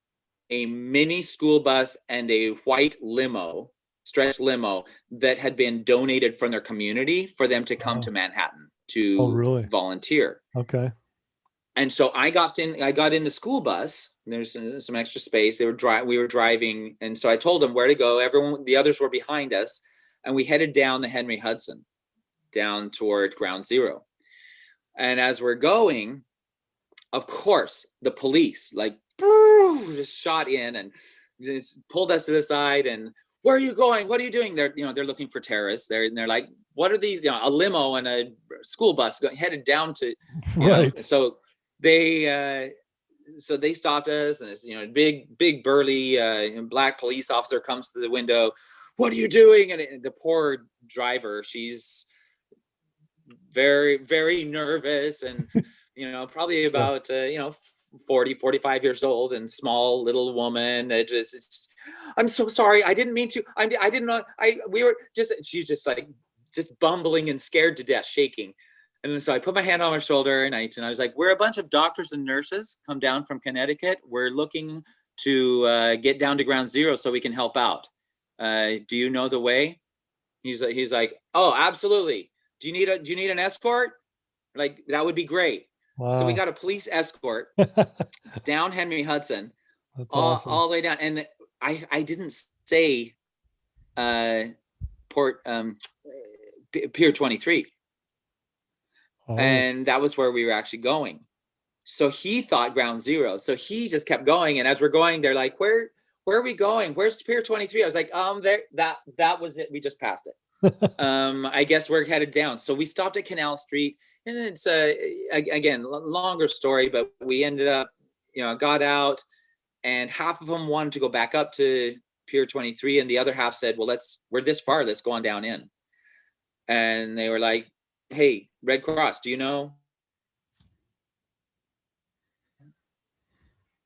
a mini school bus, and a white limo, stretch limo that had been donated from their community for them to come to Manhattan to volunteer. Okay. And so I got in the school bus. There's some extra space. We were driving. And so I told them where to go. The others were behind us. And we headed down the Henry Hudson, down toward ground zero. And as we're going, of course, the police just shot in and just pulled us to the side. And where are you going? What are you doing? They're looking for terrorists. They're like, what are these? A limo and a school bus headed down to, right. So they stopped us, and it's, big burly black police officer comes to the window. What are you doing? And the poor driver, she's very, very nervous, and probably about 40, 45 years old, and small little woman. I'm so sorry. I didn't mean to. I didn't know. She's just like bumbling and scared to death, shaking. And so I put my hand on her shoulder, and I was like, we're a bunch of doctors and nurses come down from Connecticut. We're looking to get down to ground zero so we can help out. Do you know the way? He's like, oh, absolutely. Do you need an escort? Like, that would be great. Wow. So we got a police escort down Henry Hudson. That's awesome. All the way down. And I didn't say Port Pier 23. Oh. And that was where we were actually going. So he thought ground zero. So he just kept going. And as we're going, they're like, where are we going? Where's Pier 23? I was like, there, that was it. We just passed it. I guess we're headed down. So we stopped at Canal Street, and it's again, longer story, but we ended up, got out, and half of them wanted to go back up to Pier 23. And the other half said, well, we're this far. Let's go on down in. And they were like, hey, Red Cross, do you know?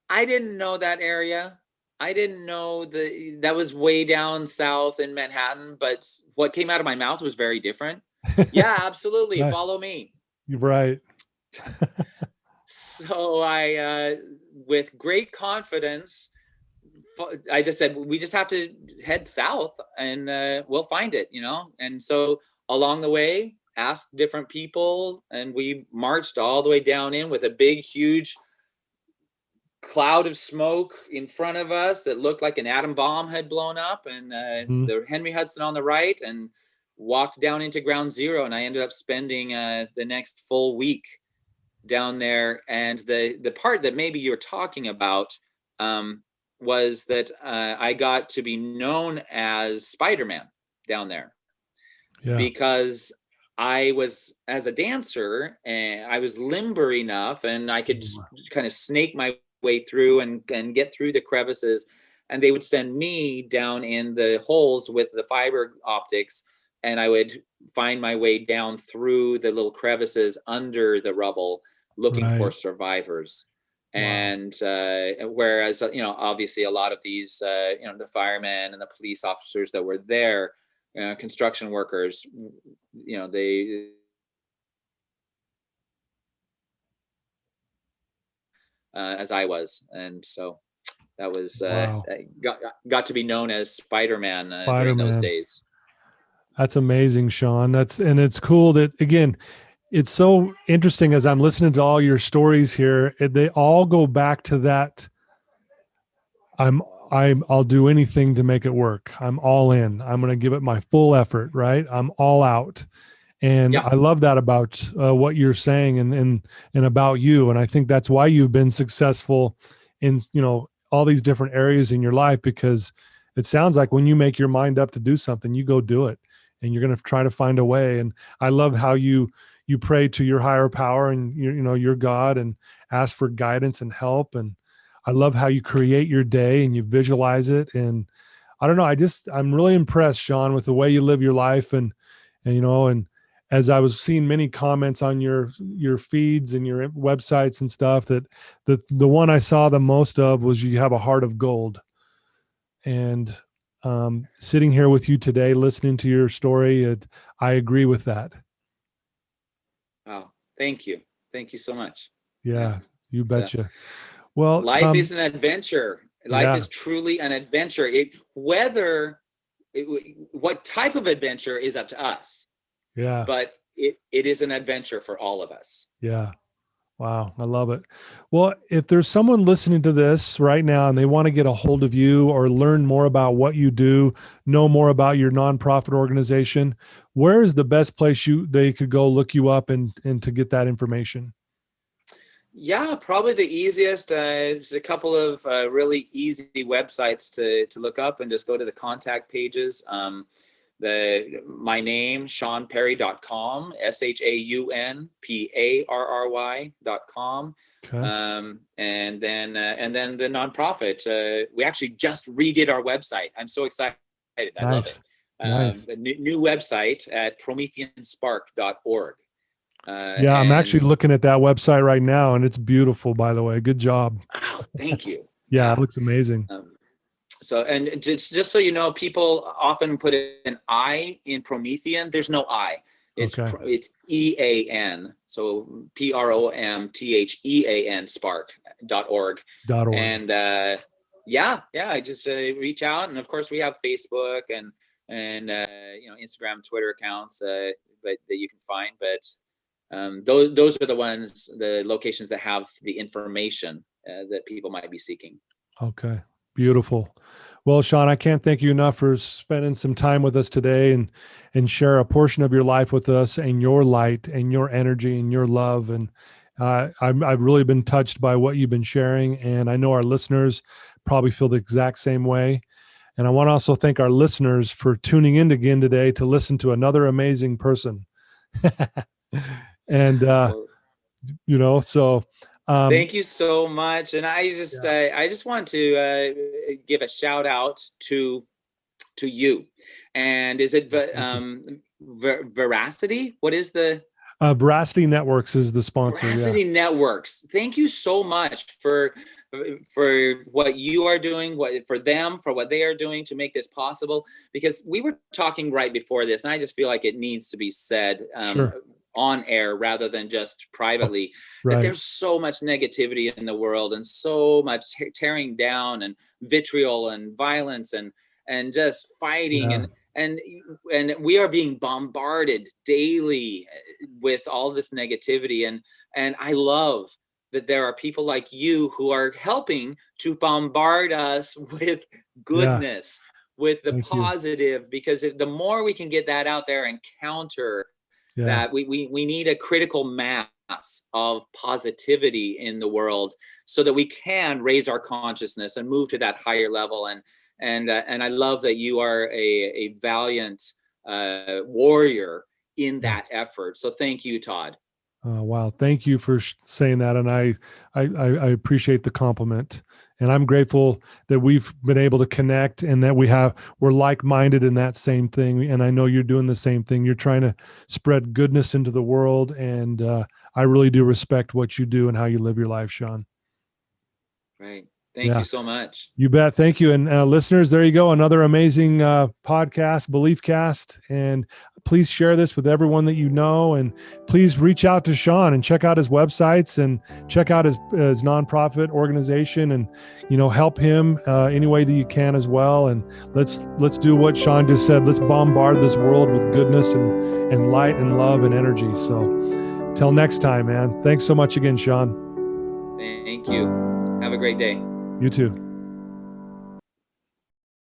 I didn't know that area. I didn't know that was way down south in Manhattan, but what came out of my mouth was very different. Yeah, absolutely. Right. Follow me. Right. So I, with great confidence, I just said, we just have to head south and we'll find it, And so along the way, asked different people, and we marched all the way down in with a big, huge cloud of smoke in front of us that looked like an atom bomb had blown up, and the Henry Hudson on the right, and walked down into ground zero. And I ended up spending the next full week down there. And the part that maybe you're talking about was that I got to be known as Spider-Man down there. Yeah. Because I was, as a dancer, and I was limber enough, and I could kind of snake my way through and get through the crevices, and they would send me down in the holes with the fiber optics, and I would find my way down through the little crevices under the rubble looking for survivors. Wow. And whereas obviously a lot of these the firemen and the police officers that were there, construction workers, they as I was. And so that was got to be known as Spider-Man during those days. That's amazing, Shaun. And it's cool that, again, it's so interesting as I'm listening to all your stories here. They all go back to that. I'll do anything to make it work. I'm all in. I'm going to give it my full effort, right? I'm all out. And I love that about what you're saying and about you. And I think that's why you've been successful in, all these different areas in your life, because it sounds like when you make your mind up to do something, you go do it, and you're going to try to find a way. And I love how you pray to your higher power and your God, and ask for guidance and help. And I love how you create your day and you visualize it. And I don't know, I'm really impressed, Shaun, with the way you live your life. And as I was seeing many comments on your feeds and your websites and stuff, that the one I saw the most of was you have a heart of gold. And sitting here with you today, listening to your story, I agree with that. Wow. Thank you. Thank you so much. Yeah, you betcha. Well, life is an adventure. Life is truly an adventure. What type of adventure is up to us. Yeah. But it is an adventure for all of us. Yeah. Wow. I love it. Well, if there's someone listening to this right now and they want to get a hold of you or learn more about what you do, know more about your nonprofit organization, where is the best place they could go look you up and to get that information? Yeah, probably the easiest. There's a couple of really easy websites to look up, and just go to the contact pages. My name, ShaunParry.com, ShaunParry.com. Okay. And then the nonprofit. We actually just redid our website. I'm so excited. I love it. The new website at PrometheanSpark.org. I'm actually looking at that website right now, and it's beautiful, by the way. Good job. Oh, thank you. Yeah, it looks amazing. And just so you know, people often put an I in Promethean. There's no I. It's EAN. So PROMTHEAN Spark.org. And I just reach out, and of course we have Facebook and Instagram, Twitter accounts that you can find. But those are the locations that have the information that people might be seeking. Okay. Beautiful. Well, Shaun, I can't thank you enough for spending some time with us today and share a portion of your life with us and your light and your energy and your love. And I've really been touched by what you've been sharing. And I know our listeners probably feel the exact same way. And I want to also thank our listeners for tuning in again today to listen to another amazing person. And, Well, so. thank you so much. And I just want to give a shout out to you. And is it Veracity? What is the Veracity Networks is the sponsor. Veracity Networks? Thank you so much for what you are doing, for what they are doing to make this possible. Because we were talking right before this, and I just feel like it needs to be said. Sure. On air rather than just privately, Right. that there's so much negativity in the world and so much tearing down and vitriol and violence and just fighting and we are being bombarded daily with all this negativity, and I love that there are people like you who are helping to bombard us with goodness, with the positive, because the more we can get that out there and counter that, we need a critical mass of positivity in the world so that we can raise our consciousness and move to that higher level. And I love that you are a valiant warrior in that effort. So thank you, Todd. Wow. Thank you for saying that. And I appreciate the compliment. And I'm grateful that we've been able to connect and that we're like-minded in that same thing. And I know you're doing the same thing. You're trying to spread goodness into the world. And I really do respect what you do and how you live your life, Shaun. Right. Thank you so much. You bet. Thank you. And listeners, there you go. Another amazing podcast, Belief Cast. And please share this with everyone that you know. And please reach out to Shaun and check out his websites and check out his nonprofit organization and, help him any way that you can as well. And let's do what Shaun just said. Let's bombard this world with goodness and light and love and energy. So till next time, man. Thanks so much again, Shaun. Thank you. Have a great day. You too.